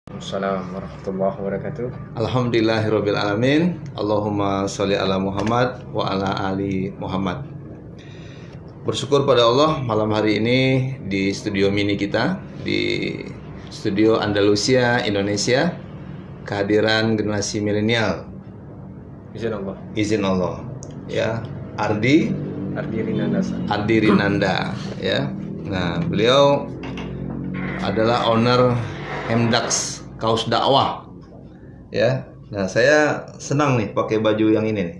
Assalamualaikum warahmatullahi wabarakatuh. Alhamdulillahirabbil alamin. Allahumma sholli ala Muhammad wa ala ali Muhammad. Bersyukur pada Allah malam hari ini di studio mini kita di studio Andalusia Indonesia, kehadiran generasi milenial. Izin Allah. Izin Allah. Ya, Ardi Rinanda ya. Nah, beliau adalah owner Hemdax kaos dakwah ya. Nah, saya senang nih pakai baju yang ini nih,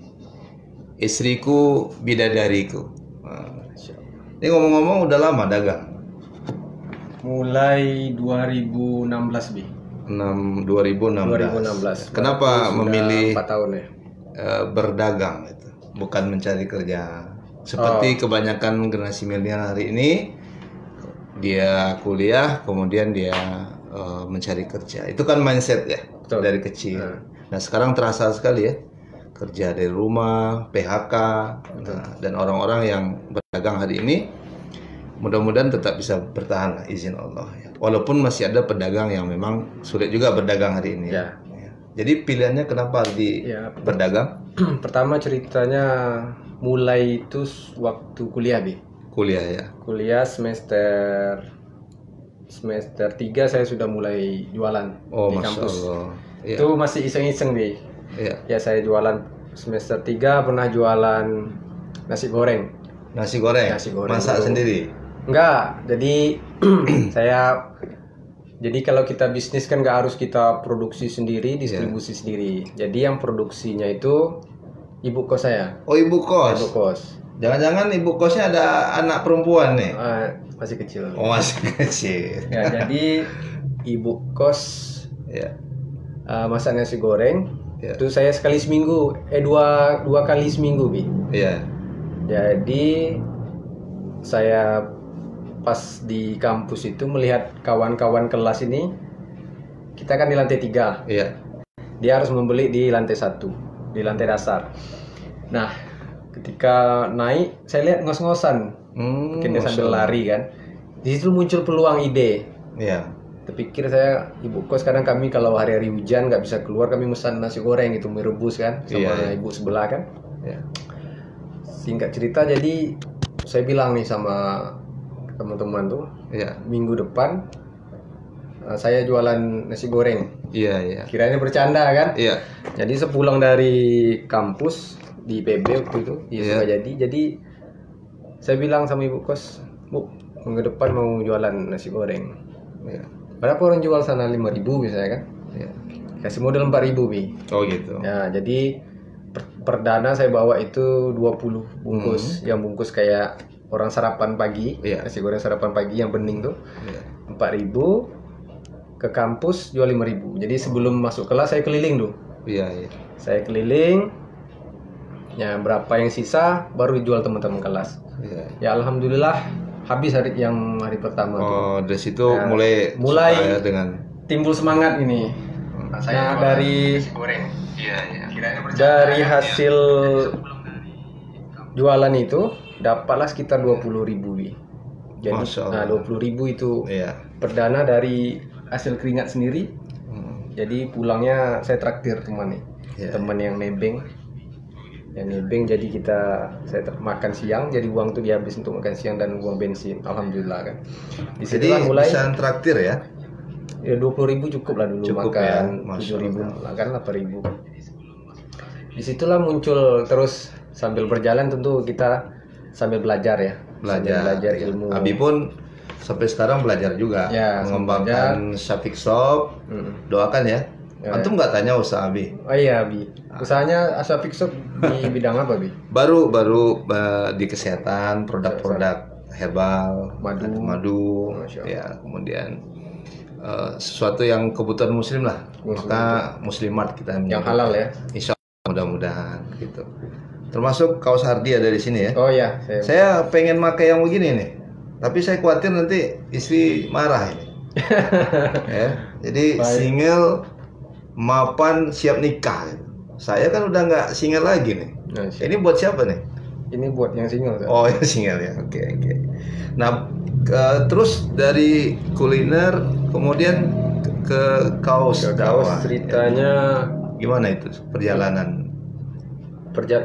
istriku bidadariku. Nah, ini ngomong-ngomong udah lama dagang? Mulai 2016 Bi. 2016. Kenapa memilih 4 tahun ya? Berdagang itu, bukan mencari kerja seperti kebanyakan generasi milenial hari ini? Dia kuliah kemudian dia mencari kerja. Itu kan mindset ya. Betul. Dari kecil. Nah, sekarang terasa sekali ya, kerja dari rumah, PHK. Nah, dan orang-orang yang berdagang hari ini mudah-mudahan tetap bisa bertahan lah, izin Allah ya. Walaupun masih ada pedagang yang memang sulit juga berdagang hari ini ya. Jadi pilihannya kenapa berdagang? Pertama ceritanya mulai itu waktu kuliah Bi. Kuliah ya. Kuliah semester 3 saya sudah mulai jualan di kampus. Allah. Ya. Itu masih iseng-iseng Bi. Ya saya jualan semester 3, pernah jualan nasi goreng. Nasi goreng masak dulu sendiri? Enggak, jadi jadi kalau kita bisnis kan nggak harus kita produksi sendiri, distribusi sendiri. Jadi yang produksinya itu ibu kos saya. Oh, ibu kos. Ibu kos. Jangan-jangan ibu kosnya ada anak perempuan nih? Masih kecil. Oh, masih kecil. Ya, jadi ibu kos masak nasi goreng. Itu saya sekali seminggu, dua kali seminggu Bi. Iya. Jadi saya pas di kampus itu melihat kawan-kawan kelas ini, kita kan di lantai 3. Iya. Dia harus membeli di lantai 1, di lantai dasar. Nah, ketika naik, saya lihat ngos-ngosan, mungkin dia sambil lari kan. Di situ muncul peluang ide. Iya. Terpikir saya, ibu kos kadang kami kalau hari-hari hujan nggak bisa keluar, kami pesan nasi goreng gitu, mie rebus kan, sama ibu sebelah kan. Iya. Singkat cerita, jadi saya bilang nih sama teman-teman tuh, minggu depan saya jualan nasi goreng. Iya. Kiranya bercanda kan? Iya. Jadi sepulang dari kampus di PB waktu itu, jadi saya bilang sama ibu kos, Bu, minggu depan mau jualan nasi goreng. Berapa orang jual sana? 5.000 misalnya kan? Kasih modal 4.000 Bi. Oh gitu. Ya, jadi perdana saya bawa itu 20 bungkus, yang bungkus kayak orang sarapan pagi, nasi goreng sarapan pagi yang bening tuh, 4.000. Ke kampus jual 5.000. Jadi sebelum masuk kelas saya keliling tuh. Iya. Saya keliling. Ya, berapa yang sisa baru dijual teman-teman kelas. Ya alhamdulillah habis hari pertama tuh. Oh, dari situ mulai dengan timbul semangat ini. Saya dari dari hasil jualan itu dapatlah sekitar 20.000 Bi. Jadi 20.000 itu perdana dari hasil keringat sendiri. Jadi pulangnya saya traktir teman nih. Teman yang nebeng. Jadi saya makan siang, jadi uang itu dihabis untuk makan siang dan uang bensin. Alhamdulillah kan. Jadi bisa traktir ya? Ya 20.000 cukup lah dulu, makan 7.000, makan 8.000. Disitulah muncul terus sambil berjalan, tentu kita sambil belajar ya. Belajar ilmu. Abi pun sampai sekarang belajar juga, mengembangkan Syafiq Shop. Doakan ya. Antum nggak tanya usaha Abi? Oh iya Abi. Usahanya Syafiq Shop di bidang apa Bi? Baru di kesehatan, produk-produk herbal, madu, ya, kemudian sesuatu yang kebutuhan muslim lah. Maka muslimat kita yang halal ya. Insya Allah, mudah-mudahan gitu. Termasuk kaos Hardi ada di sini ya. Oh ya. Saya pengen pakai yang begini nih. Tapi saya khawatir nanti istri marah ini. Jadi single mapan siap nikah. Saya kan udah nggak single lagi nih. Ini buat siapa nih? Ini buat yang single kan? Oh, yang single ya. Oke. Nah, terus dari kuliner kemudian ke kaos dakwah. Ceritanya gimana itu perjalanan?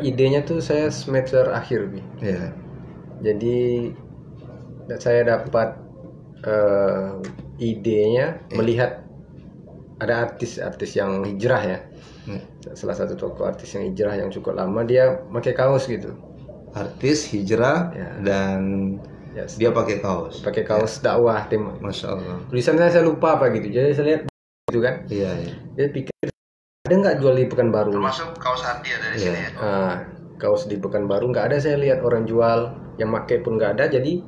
Idenya tuh saya semester akhir, Bi. Ya. Jadi saya dapat idenya melihat ada artis-artis yang hijrah ya. Salah satu tokoh artis yang hijrah yang cukup lama, dia pakai kaos gitu. Artis hijrah ya. Dan dia pakai kaos. Pakai kaos dakwah tema. Masya Allah. Tulisannya saya lupa apa gitu. Jadi saya lihat gitu kan. Iya. Iya. Dia pikir ada nggak jual di Pekanbaru? Termasuk kaos hati ada di sini ya. Kaos di Pekanbaru nggak ada, saya lihat orang jual, yang pakai pun nggak ada. Jadi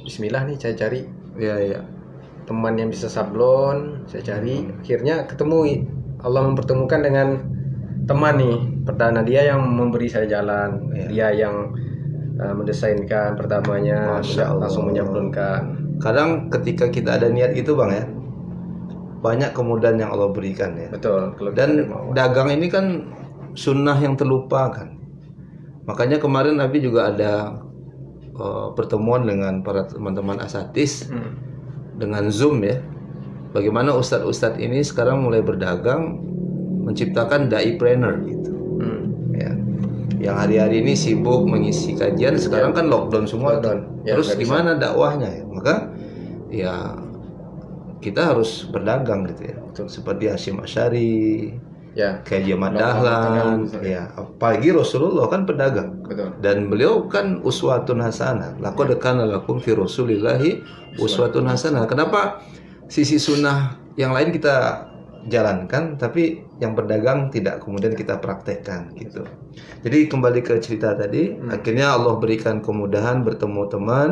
Bismillah nih saya cari. Iya. Teman yang bisa sablon, saya cari. Akhirnya ketemu, Allah mempertemukan dengan teman nih perdana, dia yang memberi saya jalan, dia yang mendesainkan pertamanya, langsung menyablonkan. Kadang ketika kita ada niat itu bang ya, banyak kemudahan yang Allah berikan ya. Betul. Dan dagang ini kan sunnah yang terlupakan. Makanya kemarin Nabi juga ada pertemuan dengan para teman-teman asatis dengan Zoom ya. Bagaimana ustadz-ustadz ini sekarang mulai berdagang, menciptakan dai-planner gitu. Ya. Yang hari-hari ini sibuk mengisi kajian, sekarang kan lockdown semua. Terus gimana dakwahnya ya? Maka ya kita harus berdagang gitu ya. Seperti Hasyim Asy'ari, kayak Jamat Dahlan, ya. Apalagi Rasulullah kan pedagang. Betul. Dan beliau kan uswatun hasanah. Laqad kana lakum fi Rasulillahi uswatun hasanah. Kenapa sisi sunnah yang lain kita jalankan, tapi yang berdagang tidak kemudian kita praktekkan gitu. Jadi kembali ke cerita tadi, akhirnya Allah berikan kemudahan bertemu teman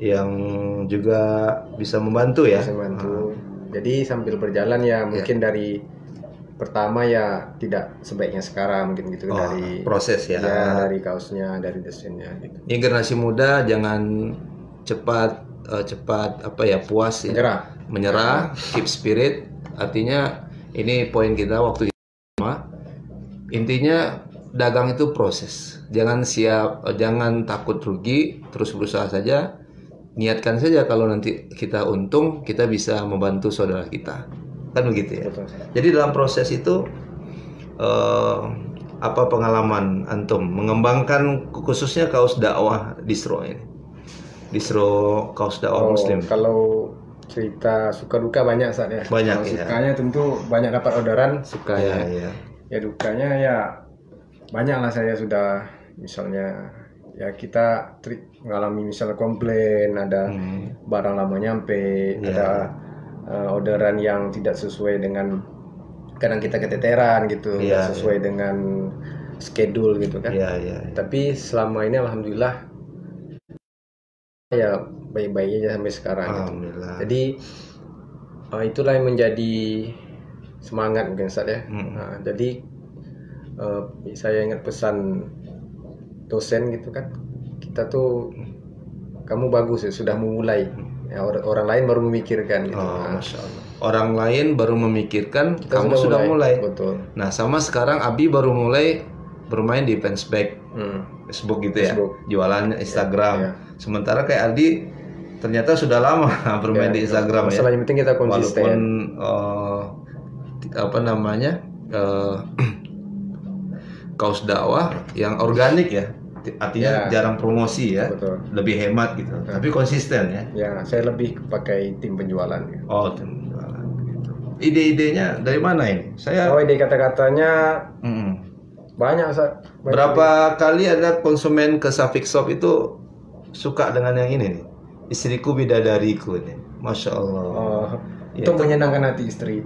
yang juga bisa membantu ya. Bisa membantu. Jadi sambil berjalan ya mungkin dari pertama ya tidak sebaiknya sekarang mungkin gitu, dari proses ya. Dari kaosnya, dari desainnya gitu. Ini generasi muda jangan cepat puas ya. Menyerah, keep spirit. Artinya ini poin kita waktu sama. Intinya dagang itu proses. Jangan takut rugi, terus berusaha saja. Niatkan saja kalau nanti kita untung, kita bisa membantu saudara kita. Kan begitu ya. Betul. Jadi dalam proses itu apa pengalaman antum mengembangkan khususnya kaos dakwah distro ini? Distro kaos dakwah Muslim. Kalau cerita suka duka banyak saat ya. Banyak ya. Sukanya tentu banyak dapat orderan, suka ya. Ya dukanya ya banyak lah, saya sudah misalnya ya kita mengalami misalnya komplain, ada barang lama nyampe, ada orderan yang tidak sesuai dengan, kadang kita keteteran gitu, sesuai dengan schedule gitu kan. Tapi selama ini alhamdulillah ya baik-baik aja sampai sekarang gitu. Jadi itulah yang menjadi semangat mungkin Ustaz ya. Jadi saya ingat pesan dosen gitu kan, kita tuh kamu bagus ya, sudah memulai ya, orang lain baru memikirkan gitu. Masya Allah. Orang lain baru memikirkan, kamu sudah mulai. Betul. Nah sama sekarang Abi baru mulai bermain di fansback Facebook gitu ya, jualan Instagram. Sementara kayak Aldi ternyata sudah lama bermain di Instagram ya. Masalah yang penting kita konsisten. Walaupun kaos dakwah yang organik ya, artinya jarang promosi ya. Betul. Lebih hemat gitu, tapi konsisten ya. Ya, saya lebih pakai tim penjualan. Tim penjualan. Gitu. Ide-idenya dari mana ini? Ide kata-katanya banyak. Berapa kali ada konsumen ke Safik Shop itu suka dengan yang ini nih? Istriku bidadariku nih, Masya Allah. Itu menyenangkan hati istri.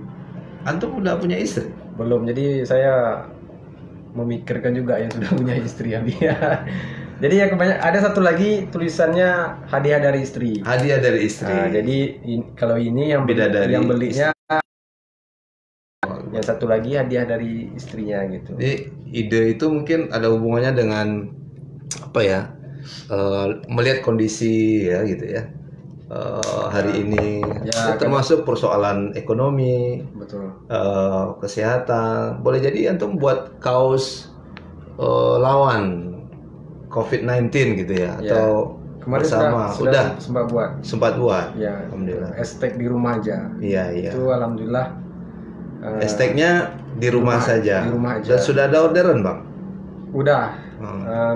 Antum udah punya istri? Belum, jadi saya memikirkan juga yang sudah punya istri ya. Jadi yang ada satu lagi tulisannya hadiah dari istri. Hadiah dari istri. Jadi kalau ini yang belinya, yang satu lagi hadiah dari istrinya gitu. Jadi ide itu mungkin ada hubungannya dengan apa ya? Melihat kondisi ya gitu ya. Hari ini termasuk persoalan ekonomi, kesehatan. Boleh jadi antum buat kaos lawan COVID-19 gitu ya, atau Kemarin bersama. sudah sempat buat. Ya, alhamdulillah. Estek di rumah aja. Iya. Itu alhamdulillah. Esteknya di rumah saja. Di rumah aja. Dan sudah ada orderan, Bang? Udah.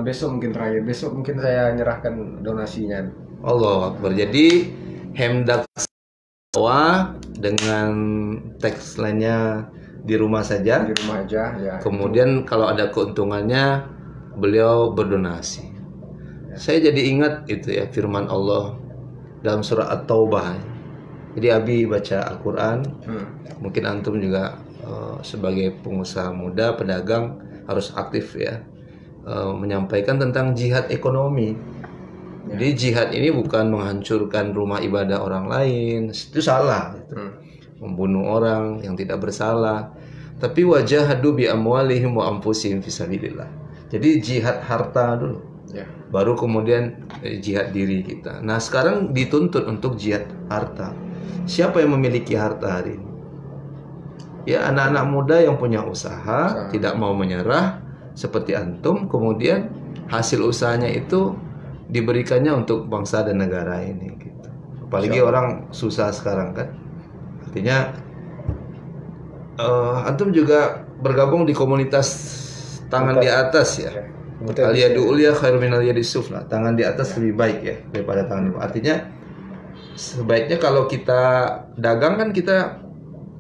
Besok mungkin terakhir. Besok mungkin saya nyerahkan donasinya. Allah Akbar. Jadi Hemdak Sawah dengan teks lainnya di rumah saja. Di rumah aja. Ya. Kemudian kalau ada keuntungannya beliau berdonasi. Saya jadi ingat itu ya firman Allah dalam surah At-Taubah. Jadi Abi baca Al-Quran, mungkin antum juga sebagai pengusaha muda, pedagang harus aktif ya, menyampaikan tentang jihad ekonomi. Jadi jihad ini bukan menghancurkan rumah ibadah orang lain, itu salah. Gitu. Membunuh orang yang tidak bersalah. Tapi wajahadu bi amwalihim wa anfusihim fisabilillah. Jadi jihad harta dulu. Ya. Baru kemudian jihad diri kita. Nah sekarang dituntut untuk jihad harta. Siapa yang memiliki harta hari ini? Ya anak-anak muda yang punya usaha, tidak mau menyerah seperti antum. Kemudian hasil usahanya itu diberikannya untuk bangsa dan negara ini. Gitu. Apalagi orang susah sekarang kan. Artinya antum juga bergabung di komunitas tangan di atas ya. Al-yadu ulya khairu min al-yadi sufla. Tangan di atas lebih baik ya daripada tangan di bawah. Artinya sebaiknya kalau kita dagang kan kita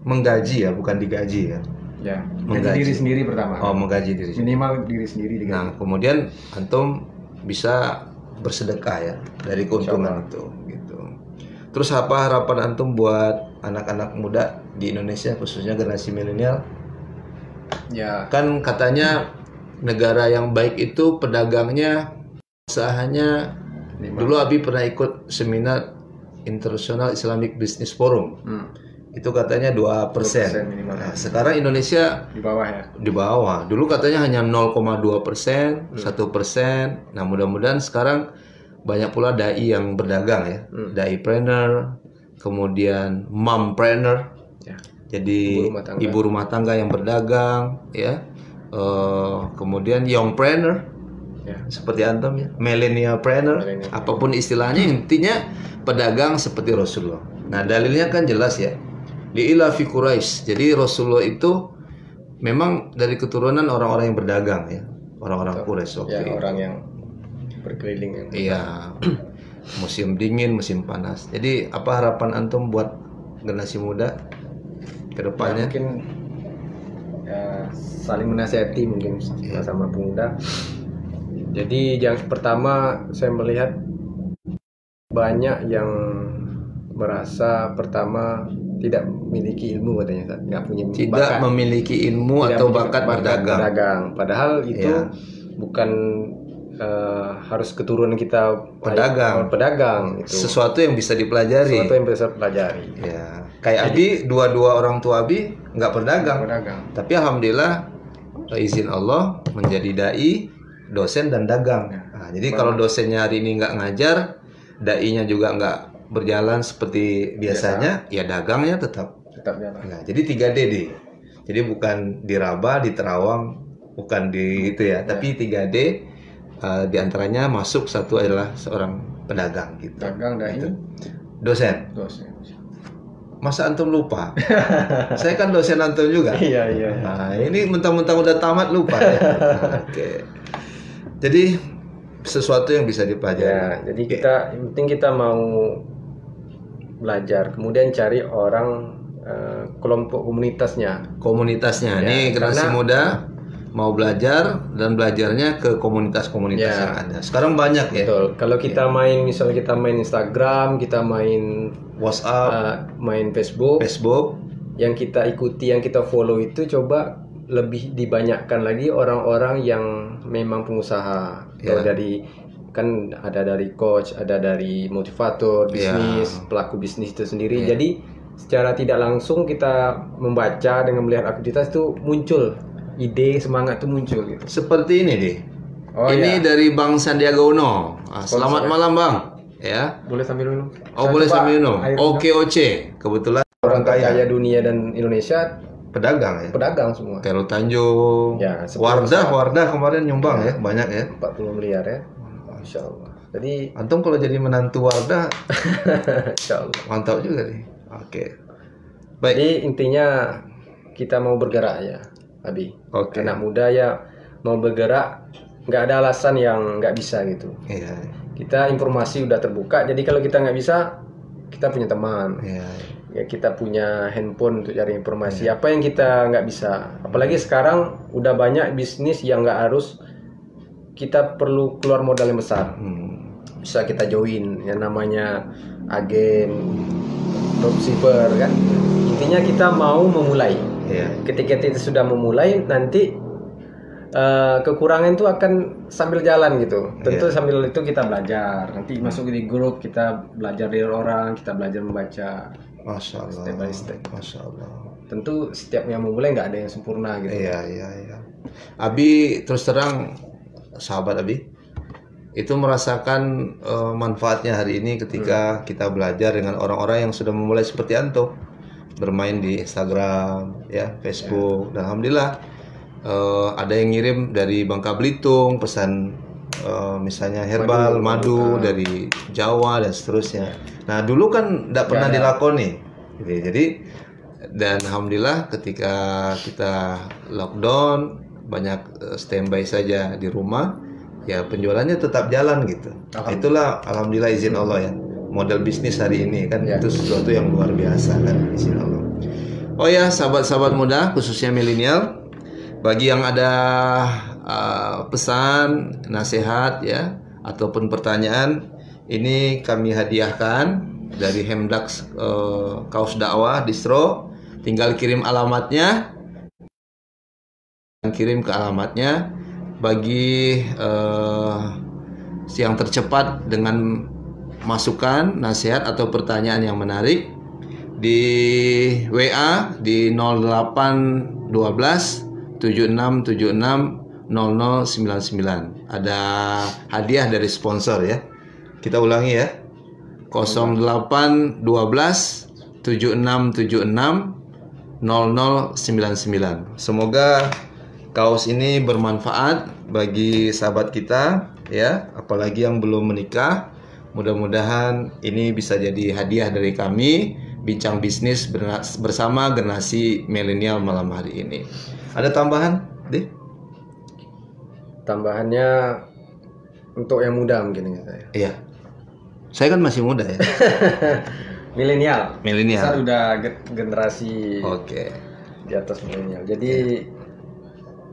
menggaji ya, bukan digaji kan. Ya. Menggaji diri sendiri pertama. Oh, menggaji diri sendiri. Minimal diri sendiri digaji. Nah, kemudian antum bisa bersedekah ya dari keuntungan itu gitu. Terus apa harapan antum buat anak-anak muda di Indonesia khususnya generasi milenial? Ya. Kan katanya negara yang baik itu pedagangnya, usahanya. Dulu Abi pernah ikut seminar International Islamic Business Forum. Itu katanya 2%. Nah, sekarang Indonesia di bawah ya. Di bawah. Dulu katanya hanya 0,2%, 1%. Nah, mudah-mudahan sekarang banyak pula dai yang berdagang ya. Dai-preneur, kemudian mompreneur. Ya. Jadi ibu rumah tangga yang berdagang ya. Kemudian youngpreneur ya, seperti antum ya, millennialpreneur, apapun istilahnya, intinya pedagang seperti Rasulullah. Nah dalilnya kan jelas ya, li'ila fi Quraisy. Jadi Rasulullah itu memang dari keturunan orang-orang yang berdagang ya, orang-orang Quraisy waktu itu. Orang yang berkeliling ya. Iya, musim dingin, musim panas. Jadi apa harapan antum buat generasi muda ke depannya? Ya, mungkin saling menasihati mungkin sama pemuda. Jadi yang pertama saya melihat banyak yang merasa pertama tidak memiliki ilmu katanya, nggak punya bakat, memiliki ilmu atau bakat berdagang. Padahal itu bukan harus keturunan kita pedagang itu. Sesuatu yang bisa dipelajari. Ya. Kayak Abi, dua orang tua Abi nggak berdagang. Tapi alhamdulillah izin Allah menjadi dai, dosen dan dagang. Nah, jadi kalau dosennya hari ini nggak ngajar, dai-nya juga nggak berjalan seperti biasanya, ya dagangnya tetap jalan. Nah, jadi 3D deh. Jadi bukan di Rabah, di Terawang, bukan di itu ya, tapi 3D. Di antaranya masuk satu adalah seorang pedagang gitu. Dagang, dai, gitu. Dosen. Masa antum lupa? Saya kan dosen antum juga. Iya. Nah, ini mentang-mentang udah tamat lupa ya. Oke. Jadi sesuatu yang bisa dipelajari. Ya, jadi yang penting kita mau belajar, kemudian cari orang kelompok komunitasnya. Ya, ini generasi muda mau belajar dan belajarnya ke komunitas-komunitas yang ada. Sekarang banyak ya. Betul. Kalau kita misalnya kita main Instagram, kita main WhatsApp, main Facebook, yang kita ikuti, yang kita follow itu coba lebih dibanyakkan lagi orang-orang yang memang pengusaha. Atau kan ada dari coach, ada dari motivator bisnis, pelaku bisnis itu sendiri. Jadi secara tidak langsung kita membaca dengan melihat aktivitas itu muncul ide, semangat itu muncul gitu. Seperti ini deh. Ini dari Bang Sandiaga Uno. Selamat malam Bang. Ya. Boleh sambil minum. Boleh sambil minum. OKOC. Kebetulan orang kaya dunia dan Indonesia pedagang ya. Pedagang semua. Khairul Tanjung. Ya, Wardah kemarin nyumbang ya, banyak ya. 40 miliar ya. Masya Allah. Jadi antum kalau jadi menantu Wardah, insyaallah. mantap juga nih. Oke. Baik. Jadi intinya kita mau bergerak ya, Abi. Anak muda ya mau bergerak, nggak ada alasan yang nggak bisa gitu. Iya. Kita informasi udah terbuka, jadi kalau kita nggak bisa, kita punya teman. Iya. Ya kita punya handphone untuk cari informasi. Apa yang kita nggak bisa, apalagi sekarang udah banyak bisnis yang nggak harus kita perlu keluar modal yang besar. Bisa kita join yang namanya agen, dropshipper kan. Intinya kita mau memulai. Ketika kita sudah memulai, nanti kekurangan itu akan sambil jalan gitu. Tentu sambil itu kita belajar. Nanti masuk di grup, kita belajar dari orang, kita belajar membaca. Masya Allah. Step by step. Masya Allah. Tentu setiap yang memulai nggak ada yang sempurna gitu. Iya. Abi terus terang, sahabat Abi, itu merasakan manfaatnya hari ini ketika kita belajar dengan orang-orang yang sudah memulai seperti antum, bermain di Instagram, ya, Facebook, dan alhamdulillah. Ada yang ngirim dari Bangka Belitung pesan misalnya herbal, madu dari Jawa dan seterusnya. Nah dulu kan tidak pernah dilakoni, gitu. Jadi dan alhamdulillah ketika kita lockdown banyak standby saja di rumah, ya penjualannya tetap jalan gitu. Itulah alhamdulillah izin Allah ya. Model bisnis hari ini kan itu sesuatu yang luar biasa kan, izin Allah. Oh ya sahabat-sahabat muda khususnya milenial. Bagi yang ada pesan, nasihat ya, ataupun pertanyaan, ini kami hadiahkan dari Hemdax Kaos Dakwah Distro. Tinggal kirim alamatnya, kirim ke alamatnya. Bagi yang tercepat dengan masukan, nasihat atau pertanyaan yang menarik di WA di 0812 7676 0099. Ada hadiah dari sponsor ya. Kita ulangi ya. 0812 7676 0099. Semoga kaos ini bermanfaat bagi sahabat kita ya, apalagi yang belum menikah. Mudah-mudahan ini bisa jadi hadiah dari kami bincang bisnis bersama generasi milenial malam hari ini. Ada tambahan, Deh? Tambahannya untuk yang muda mungkin ya saya. Iya. Saya kan masih muda ya. Milenial. Milenial. Saya udah generasi di atas milenial. Jadi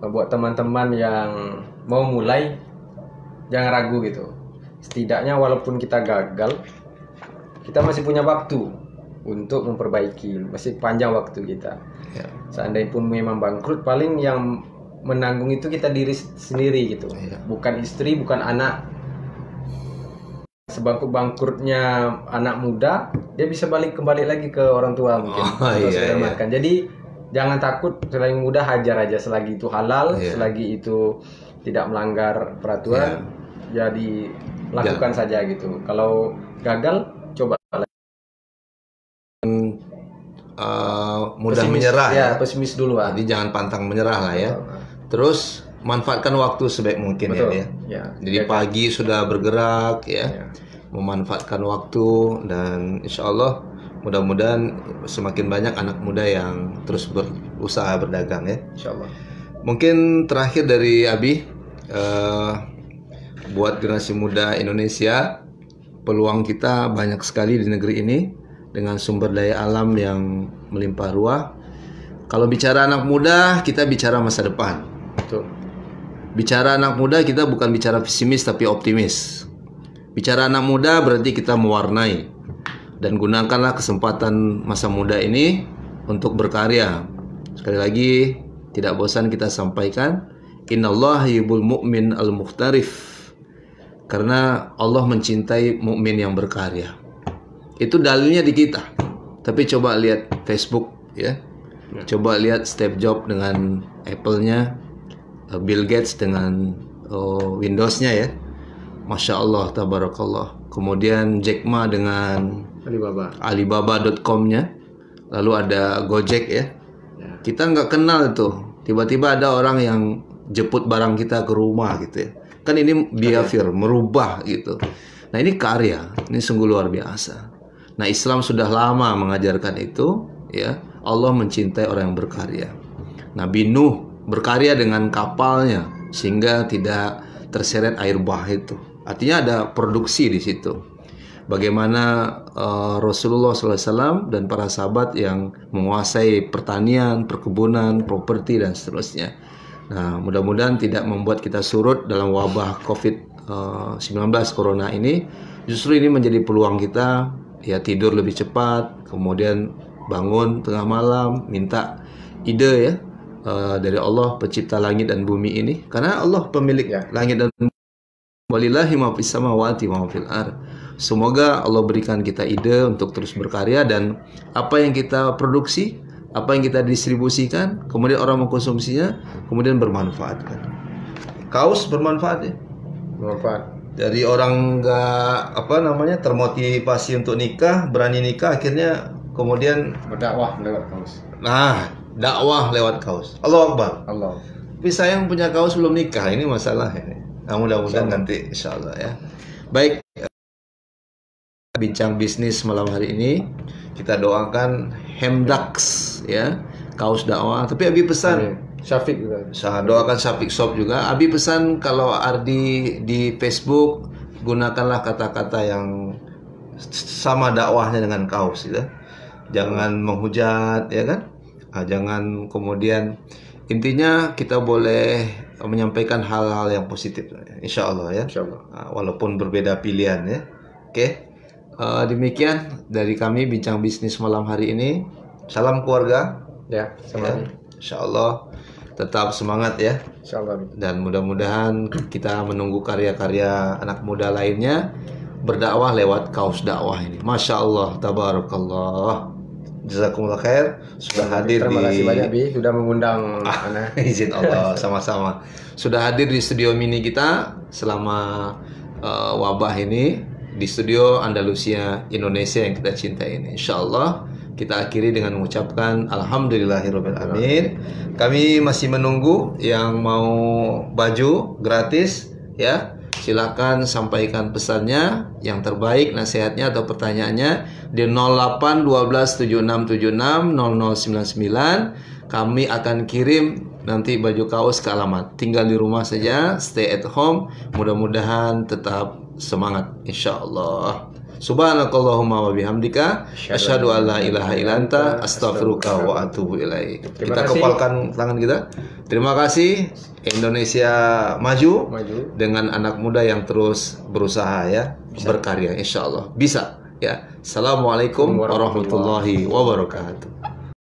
buat teman-teman yang mau mulai jangan ragu gitu. Setidaknya walaupun kita gagal, kita masih punya waktu untuk memperbaiki, masih panjang waktu kita. Seandainya pun memang bangkrut, paling yang menanggung itu kita diri sendiri gitu, bukan istri, bukan anak. Sebangkrut-bangkrutnya anak muda, dia bisa kembali lagi ke orang tua mungkin. Jadi jangan takut, selagi muda hajar aja, selagi itu halal, selagi itu tidak melanggar peraturan, jadi lakukan saja gitu. Kalau gagal, coba mudah menyerah ya, pesimis dulu. Jadi jangan pantang menyerah lah ya. Terus manfaatkan waktu sebaik mungkin ya. Jadi pagi sudah bergerak ya, memanfaatkan waktu, dan insya Allah mudah-mudahan semakin banyak anak muda yang terus berusaha berdagang ya. Insya Allah. Mungkin terakhir dari Abi, buat generasi muda Indonesia, peluang kita banyak sekali di negeri ini dengan sumber daya alam yang melimpah ruah. Kalau bicara anak muda, kita bicara masa depan. Betul. Bicara anak muda, kita bukan bicara pesimis tapi optimis. Bicara anak muda berarti kita mewarnai. Dan gunakanlah kesempatan masa muda ini untuk berkarya. Sekali lagi, tidak bosan kita sampaikan, innallaha yuhibbul mu'min al-mukhtarif. Karena Allah mencintai mukmin yang berkarya. Itu dalilnya di kita. Tapi coba lihat Facebook ya. Coba lihat Steve Jobs dengan Apple-nya, Bill Gates dengan Windows-nya ya. Masya Allah, tabarakallah. Kemudian Jack Ma dengan Alibaba.com-nya. Lalu ada Gojek ya. Kita nggak kenal itu. Tiba-tiba ada orang yang jemput barang kita ke rumah gitu ya. Kan ini behavior, merubah gitu. Nah ini karya, ini sungguh luar biasa. Nah Islam sudah lama mengajarkan itu, ya. Allah mencintai orang yang berkarya. Nabi Nuh berkarya dengan kapalnya sehingga tidak terseret air bah itu. Artinya ada produksi di situ. Bagaimana Rasulullah SAW dan para sahabat yang menguasai pertanian, perkebunan, properti dan seterusnya. Nah, mudah-mudahan tidak membuat kita surut dalam wabah COVID-19 Corona ini. Justru ini menjadi peluang kita, ya tidur lebih cepat, kemudian bangun tengah malam, minta ide ya dari Allah pencipta langit dan bumi ini. Karena Allah pemilik langit dan bumi. Walillahi ma fis samawati wa ma fil ardh. Semoga Allah berikan kita ide untuk terus berkarya, dan apa yang kita produksi, apa yang kita distribusikan, kemudian orang mengkonsumsinya, kemudian bermanfaat kan. Kaos bermanfaat ya. Bermanfaat. Dari orang nggak termotivasi untuk nikah, berani nikah, akhirnya kemudian berdakwah lewat kaos. Nah, dakwah lewat kaos. Allahu Akbar. Allah. Tapi saya yang punya kaos belum nikah, ini masalah ini. Nah, mudah-mudahan nanti insyaallah ya. Baik. Bincang bisnis malam hari ini kita doakan Hemdax ya, kaos dakwah. Tapi Abi pesan Syafiq juga. Saya doakan Syafiq Shop juga. Abi pesan kalau Ardi di Facebook gunakanlah kata-kata yang sama dakwahnya dengan kaos ya. Jangan menghujat ya kan? Jangan kemudian, intinya kita boleh menyampaikan hal-hal yang positif insya Allah ya. Insya Allah. Walaupun berbeda pilihan ya. Oke. Demikian dari kami bincang bisnis malam hari ini. Salam keluarga. Ya, sama. Insya Allah tetap semangat ya. Insya Allah. Dan mudah-mudahan kita menunggu karya-karya anak muda lainnya berdakwah lewat kaos dakwah ini. Masya Allah, tabarakallah. Jazakumullah khair sudah hadir. Terima kasih banyak Bi sudah mengundang anak. Izin Allah, sama-sama. Sudah hadir di studio mini kita selama wabah ini, di studio Andalusia Indonesia yang kita cintai ini. Insyaallah kita akhiri dengan mengucapkan alhamdulillahirabbil alamin. Kami masih menunggu yang mau baju gratis ya. Silakan sampaikan pesannya yang terbaik, nasihatnya atau pertanyaannya di 08 12 76 76 0099. Kami akan kirim nanti baju kaos ke alamat. Tinggal di rumah saja, stay at home. Mudah-mudahan tetap semangat insyaallah. Subhanakallahumma wa bihamdika asyhadu an la ilaha illa anta astaghfiruka wa atubu ilaik. Kita kepalkan tangan kita. Terima kasih. Indonesia maju dengan anak muda yang terus berusaha ya, berkarya insyaallah bisa ya. Assalamualaikum warahmatullahi wabarakatuh.